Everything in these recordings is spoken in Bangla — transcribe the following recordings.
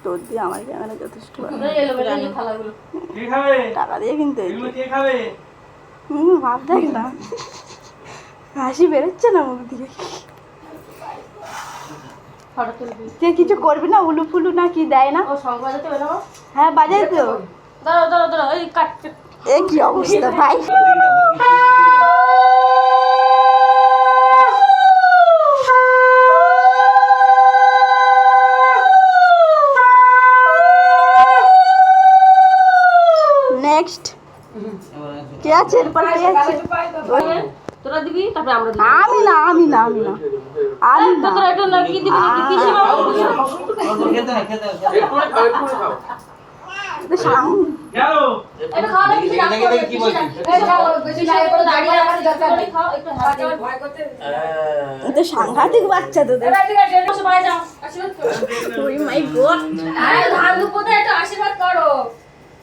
তোর দিয়ে আমার ক্যামেরা যথেষ্ট খাবে টাকা দিয়ে কিনতে কে খাবে ভাব দেখ না হাসি বেরোচ্ছে না মুখ দিয়ে কে কিছু করবি না উলু ফুলু না কি দেয় না হ্যাঁ বাজাই তো এ কি অবস্থা ভাই নেক্সট কে আছে এরপর কে আছে তোরা দিবি তারপরে আমরা দিবি আমি না আমি না আমি না আমি না তোরা একটু না কি দিবি কি কিসে বাবু খেতে না খেতে গেল এটা খাওয়া দাওয়া কিছু না করে কি বলছিস এই খাও বেশি না করে দাঁড়িয়ে রাখার দরকার নেই খাও একটু হাতে ভয় করতে তো সাংঘাতিক বাচ্চা তোদের এবার ঠিক আছে বসে বাইরে যাও আশীর্বাদ করো ওই মাই গড আরে ধান দুপোতে একটু আশীর্বাদ করো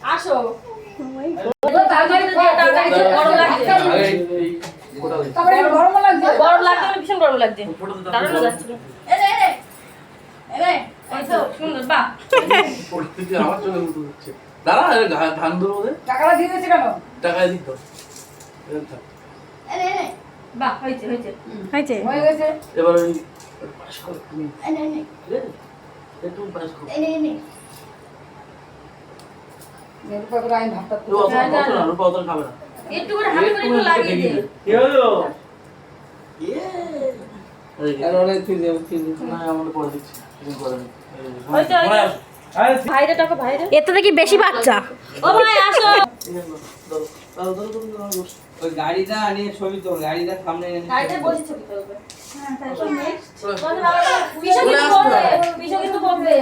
আসো মাই তাড়াতাড়ি গরম লাগছে তারপরে গরম লাগছে গরম লাগছে মানে ভীষণ গরম লাগছে দাঁড়ানো যাচ্ছে এরে এরে এরে এই তো সুন্দর বাহ পরিস্থিতি আমার চলে উঠছে দাঁড়া ধান ধরবো টাকাটা দিয়ে দিয়েছে কেন টাকা দিত এরে এরে বাহ হয়েছে হয়েছে হয়েছে হয়ে গেছে এবার ওই পাস কর তুমি এনে এনে একটু পাস কর এনে এনে নেরুপা করে আইন ভাতটা তো অত না রূপা অত খাবে না একটু করে হাতে করে একটু লাগিয়ে দে কি হলো আর অনেক ফিজ না আমরা পরে দিচ্ছি তুমি করে নি হয়েছে ভাইরে টাকা ভাইরে এত দেখি বেশি বাচ্চা ও ভাই আসো ওই গাড়িটা নিয়ে ছবি তো গাড়িটা সামনে এনে গাড়িতে বসে ছবি তুলবে হ্যাঁ তারপর নেক্সট পিছু কিন্তু বলবে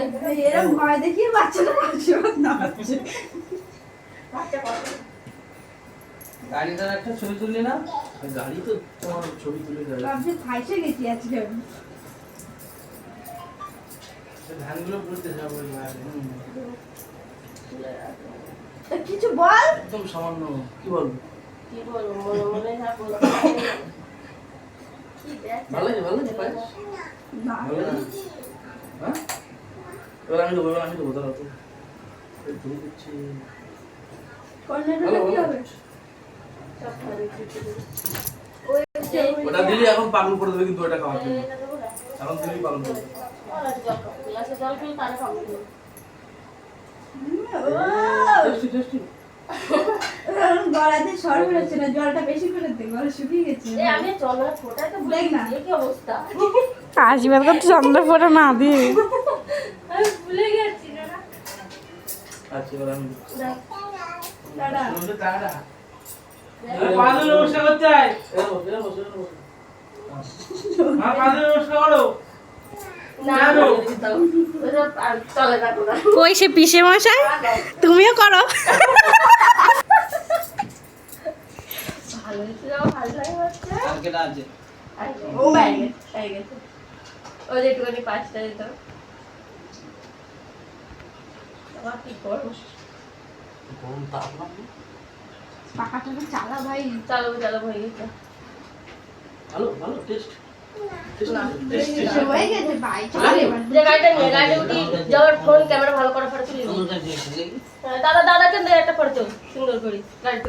এরকম ভয় দেখিয়ে বাচ্চাটা আশীর্বাদ না হচ্ছে গাড়িটার একটা ছবি তুললি না গাড়ি তো তোমার ছবি তুলে দেয় ভাবছি ফাইসে গেছি আজকে আমি ধানগুলো পুড়তে যাবো কিছু বল একদম সামান্য কি বলবো কি বলবো মনে মনে যা বলবো কি দেখ ভালো লাগে পায়েস না ভালো লাগে হ্যাঁ এবার আমি দেবো দাঁড়াও তো এই ধুয়ে দিচ্ছি কর্নারটা কি হবে ওটা দিলি এখন পাগল করে দেবে কিন্তু ওটা খাওয়ার জন্য এখন দিলি পাগল করে দেবে জল খেয়ে তারা খাবো টেস্টি টেস্টি গলাতে সর বেরোচ্ছে না জলটা বেশি করে দে গলা শুকিয়ে গেছে এই আমি জলের ফোঁটাই তো দেখ না। কি অবস্থা আশীর্বাদ করতে চন্দ্র ফোটা না দিয়ে আমি ভুলে গেছি না আচ্ছা এবার আমি দাদা টাটা পাদু নমস্কার করতে হয় মা পাদু নমস্কার করো না চলে যাবো না কই সে পিসে মশাই তুমিও করো ভালো হয়েছে ভালো লাগে হচ্ছে আর কেটা আছে ও মাই হয়ে গেছে ওই যে একটুখানি পাঁচটা দিত আবার কি করবো গরম তাপ না পাকাটা চালা ভাই চালো হয়ে গেছে ভালো টেস্ট হয়ে গেছে ভাই যে গাড়িটা নিয়ে গাড়িটা উঠি যাওয়ার ফোন ক্যামেরা ভালো করে ফটো তুলি দাদাকে একটা ফটো সুন্দর করে গাড়িতে